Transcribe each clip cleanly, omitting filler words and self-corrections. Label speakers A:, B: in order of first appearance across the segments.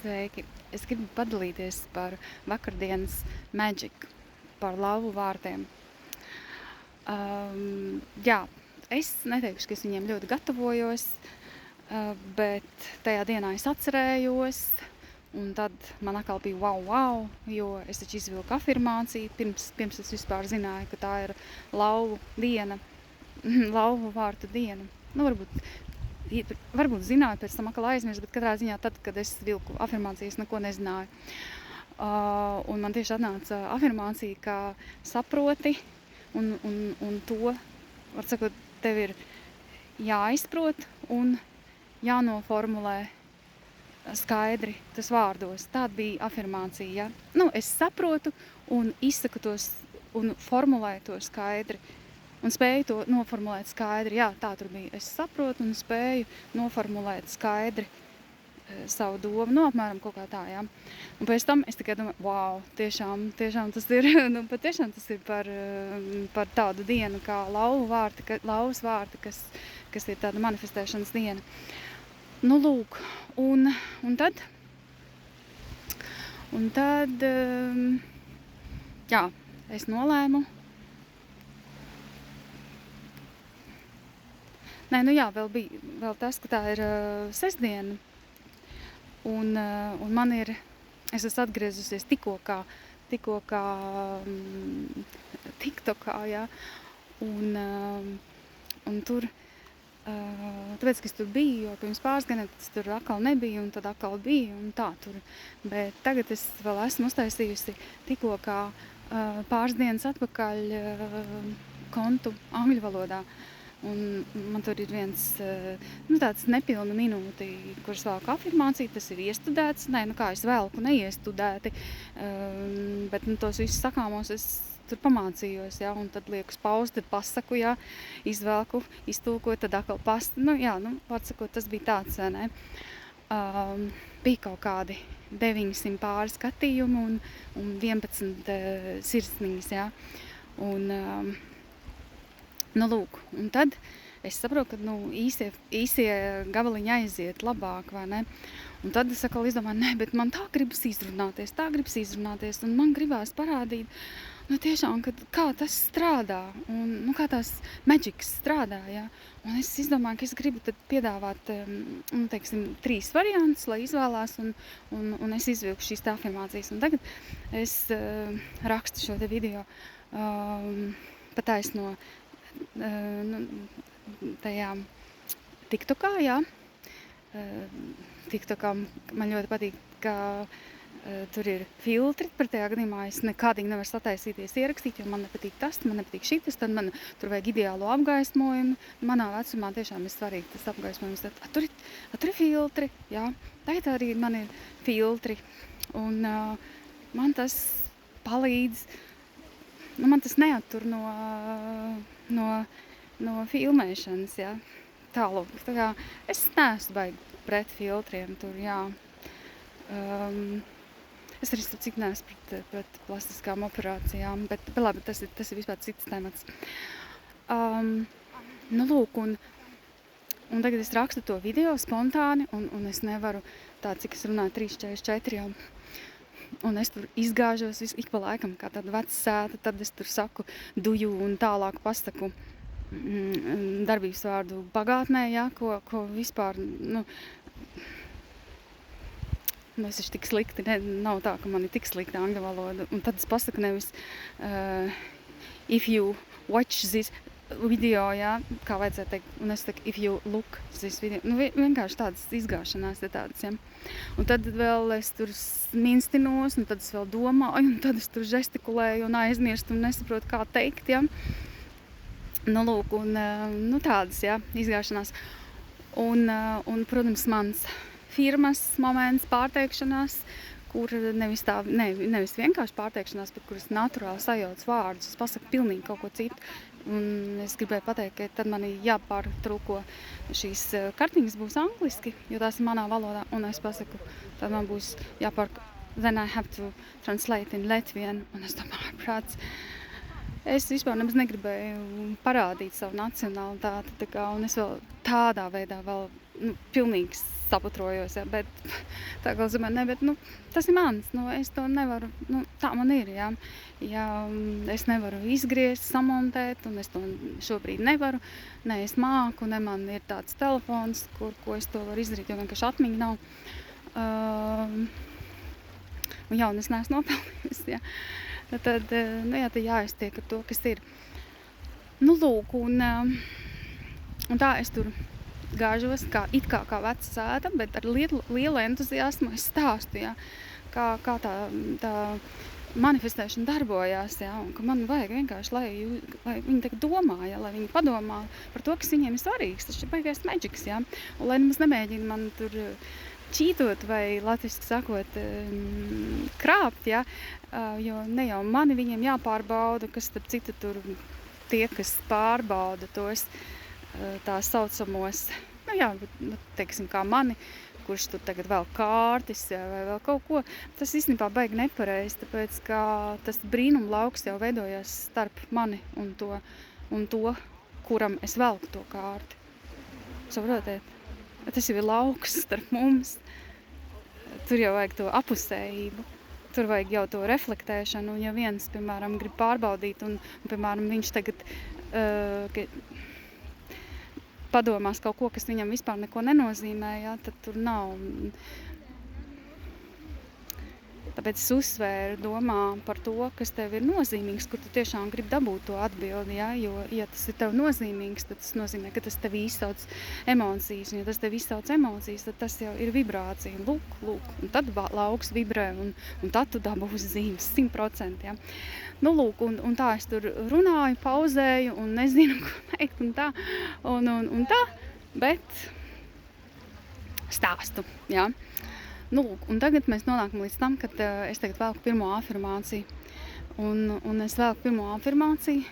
A: Sveiki! Es gribu padalīties par vakardienas magic, par lauvu vārtiem. Jā, es neteikšu, ka es viņiem ļoti gatavojos, bet tajā dienā es atcerējos, un tad man atkal bija wow, jo es taču izvilku afirmāciju, pirms es vispār zināju, ka tā ir lauvu diena, lauvu vārtu diena. Nu, varbūt zināju, pēc tam atkal aizmirst, bet katrā ziņā tad, kad es vilku afirmācijas, neko nezināju. Un man tieši atnāca afirmācija, ka saproti, un to, var sakot, tev ir jāizprot un jānoformulē skaidri tas vārdos. Tāda bija afirmācija, ja? Nu, es saprotu un izsaku tos un formulēju to skaidri. Un spēju to noformulēt skaidri. Jā, tā tur bija. Es saprotu un spēju noformulēt skaidri savu domu. Nu, apmēram kaut kā tā, jā. Un pēc tam es tikai domāju, wow, tiešām tas ir, patiešām tas ir par tādu dienu kā lauvas vārti, kas ir tāda manifestēšanas diena. Nu, lūk, un tad, jā, es nolēmu. Nē, nu jā, vēl tas, ka tā ir sestdiena, un man ir, es esmu atgriezusies tikko kā TikTokā, jā, un tur, tāpēc, ka es tur biju, jo pirms pāris gadiem tas tur atkal nebija, un tad atkal bija, un tā tur, bet tagad es vēl esmu uztaisījusi tikko kā pāris dienas atpakaļ kontu angļu valodā. Un man tur ir viens, tāds nepilna minūti, kuras vēlku afirmāciju, tas ir iestudēts. Nē, kā es vēlku neiestudēti, bet tos visus sakāmos es tur pamācījos, jā, un tad lieku uz pauzi, tad pasaku, jā, izvelku, iztulkoju, tad atkal pārsakot, tas bija tāds, ne. Bija kaut kādi 900 pāri skatījumi un 11 sirsniņas, jā. Nu, lūk, un tad es saprotu, ka īsie gabaliņi aiziet labāk, vai ne? Un tad es atkal izdomāju, bet man tā gribas izrunāties, un man gribās parādīt, tiešām, kā tas strādā, un kā tās magics strādā, jā. Un es izdomāju, ka es gribu tad piedāvāt, 3 variantus, lai izvēlās, un es izvilku šīs tā afirmācijas. Un tagad es rakstu šo te video pataisno tajā TikTokā, jā. TikTokā man ļoti patīk, ka tur ir filtri, par tajā gadījumā es nekādīgi nevaru sataisīties ierakstīt, jo man nepatīk tas, man nepatīk šitas, tad man tur vajag ideālo apgaismojumu. Manā vecumā tiešām ir svarīgi tas apgaismojums. Tur ir filtri, jā. Tagad arī man ir filtri, un man tas palīdz. Man tas neattur no filmēšanas, jā. Tālūk, tā kā es neesmu baigi pret filtriem tur, jā. Es arī cik neesmu pret plastiskām operācijām, bet labi, tas ir vispār cits temats. Nu, lūk, un tagad es rakstu to video spontāni, un es nevaru tā, cik es runāju 3-4 jau. Un es tur izgāžos ik pa laikam, kā tāda veca sēta, tad es tur saku duju un tālāk pasaku darbības vārdu pagātnē, jā, ko vispār, es esmu tik slikti, nav tā, ka man ir tik slikta angļu valoda. Un tad es pasaku nevis if you watch this video, jā, kā vajadzētu teikt, un es teiktu, if you look this video, vienkārši tādas izgāšanās ir tādas, jā. Un tad vēl es tur minstinos, un tad es vēl domāju, un tad es tur žestikulēju un aizmirstu un nesaprotu, kā teikt, jā. Nu, lūk, un tādas, jā, izgāšanās. Un, protams, mans firmas moments pārteikšanās, kur nevis vienkārši pārteikšanās, bet kuras naturāli sajauc vārdus. Es pasaku pilnīgi kaut ko citu. Un es gribēju pateikt, ka tad man ir jāpārtulko šīs kartiņas būs angliski, jo tās ir manā valodā. Un es pasaku, tad man būs then I have to translate in Latvian. Un es domāju, prāts. Es vispār nemaz negribēju parādīt savu nacionalitāti, un es vēl tādā veidā pilnīgi saputrojos, jā, bet tā kā es domāju, ne, bet, tas ir mans, es to nevaru, tā man ir, jā. Ja es nevaru izgriezt, samontēt, un es to šobrīd nevaru, ne es māku, ne man ir tāds telefons, ko es to varu izdarīt, jo vienkārši atmiņa nav. Un jā, un es neesmu nopelnījusi, jā. Tad, tad jāiztiek ar to, kas ir. Lūk, un tā es tur gāžos it kā veca sēta, bet ar lielu entuziasmu es stāstu, jā, kā tā manifestēšana darbojās, jā, un ka man vajag vienkārši, lai viņi tagad domā, jā, lai viņi padomā par to, kas viņiem ir svarīgs. Tas ir baigais maģiks, jā, un lai nemaz nemēģina man tur čītot vai latviski sakot krāpt, jā, jo ne jau mani viņiem jāpārbauda, kas starp citu tur tie, kas pārbauda tos tā saucamos, teiksim, kā mani, kurš tur tagad vēl kārtis vai vēl kaut ko, tas īstenībā baigi nepareizi, tāpēc, ka tas brīnum lauks jau veidojās starp mani un to, kuram es velku to kārti. Saprotiet? Tas jau ir lauks starp mums. Tur jau vajag to apusējību. Tur vajag jau to reflektēšanu, un ja viens, piemēram, grib pārbaudīt, un piemēram, viņš tagad padomās kaut ko, kas viņam vispār neko nenozīmē, jā, tad tur nav. Tāpēc es uzsvēru domā par to, kas tev ir nozīmīgs, kur tu tiešām gribi dabūt to atbildi, jā, jo, ja tas ir tev nozīmīgs, tad tas nozīmē, ka tas tev izsauc emocijas, un ja tas tev izsauc emocijas, tad tas jau ir vibrācija, lūk, un tad lauks vibrē, un tad tu dabūsi zīmes 100%, jā. Lūk, un tā es tur runāju, pauzēju, un nezinu, ko teikt, un tā, bet stāstu, jā. Lūk, un tagad mēs nonākam līdz tam, kad es tagad velku pirmo afirmāciju. Un es velku pirmo afirmāciju,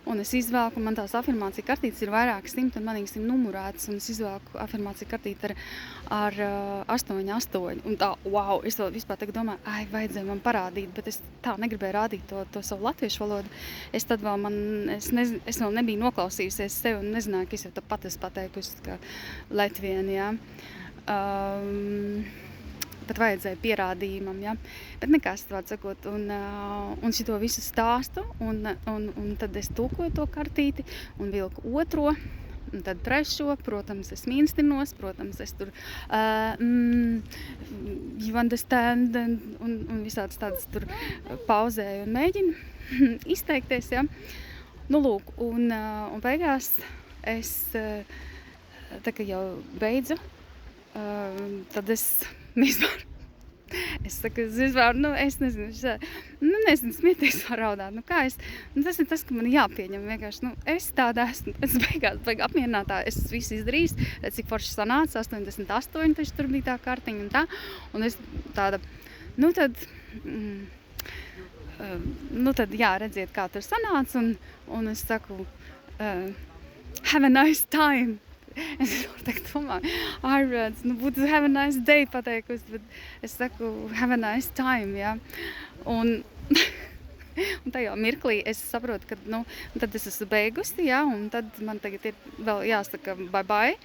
A: un es izvelku, man tās afirmācija kartītes ir vairāk 100, un manīgas ir numurētas, un es izvelku afirmāciju kartīti ar 8. Un tā, wow, es vēl vispār tagad domāju, vajadzēja man parādīt, bet es tā negribēju rādīt to savu latviešu valodu. Es vēl nebiju noklausījusies sevi un nezināju, ka es jau tāpat esmu pateikusi, ka Latvieni, jā. Pat vajadzēja pierādījumam, ja? Bet nekas, vārds sakot, un šito visu stāstu, un tad es tulkoju to kartīti, un vilku otro, un tad trešo, protams, es mīnstinos, protams, es tur you understand, un visāds tādas tur pauzēju un mēģinu izteikties, ja? Lūk, un beigās es, tā kā jau beidzu, tad es saku, es nezinu, smieties var raudāt, tas ir tas, ka man jāpieņem vienkārši, es tāda esmu, es beigās apmierinātā, es visu izdarījis, cik forši sanāca, 88, taču tur bija tā kartiņa un tā, un es tāda, tad, jā, redziet, kā tur sanāca, un es saku, have a nice time. Es tagad domāju, ārprāts, būtu have a nice day pateikusi, bet es saku have a nice time, jā. Un tajā mirklī es saprotu, ka, tad es esmu beigusi, jā, un tad man tagad ir vēl jāsaka bye,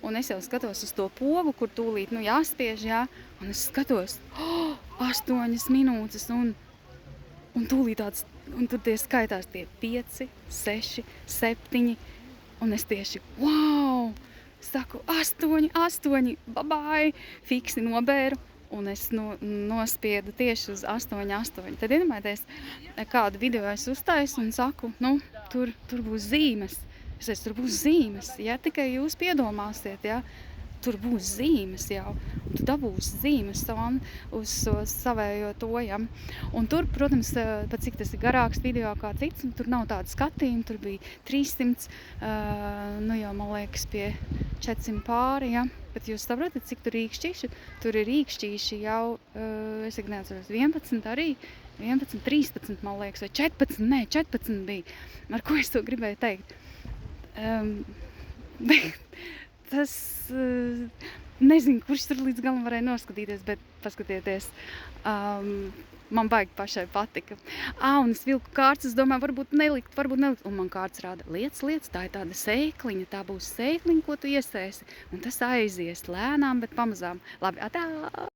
A: un es jau skatos uz to pogu, kur tūlīt, jāspiež, jā, un es skatos, 8 minūtes, un tūlīt tāds, un tur tie skaitās tie 5, 6, 7, un es tieši, wow, saku, 8, bye, fiksi nobēru, un es nospiedu tieši uz 8. Tad iedomājieties, kādu video es uztaisu un saku, tur būs zīmes. Es teicu, tur būs zīmes, ja tikai jūs piedomāsiet, ja, tur būs zīmes jau. Tu dabūsi zīmes uz savējo to, ja. Un tur, protams, pat cik tas ir garāks video kā cits, tur nav tāda skatījuma, tur bija 300, jau, man liekas, pie 400 pāri, ja. Bet jūs saprotat, cik tur rīkšķīši? Tur ir rīkšķīši jau, es neatceros, 11 arī, 11, 13, man liekas, vai 14 bija. Ar ko es to gribēju teikt? Tas, Nezinu, kurš tur līdz galam varēja noskatīties, bet paskatieties. Man baigi pašai patika. Un es vilku kārtas, es domāju, varbūt nelikt. Un man kārtas rāda, liec, tā ir tāda sēkliņa, tā būs sēkliņa, ko tu iesēsi. Un tas aizies lēnām, bet pamazām. Labi, atā!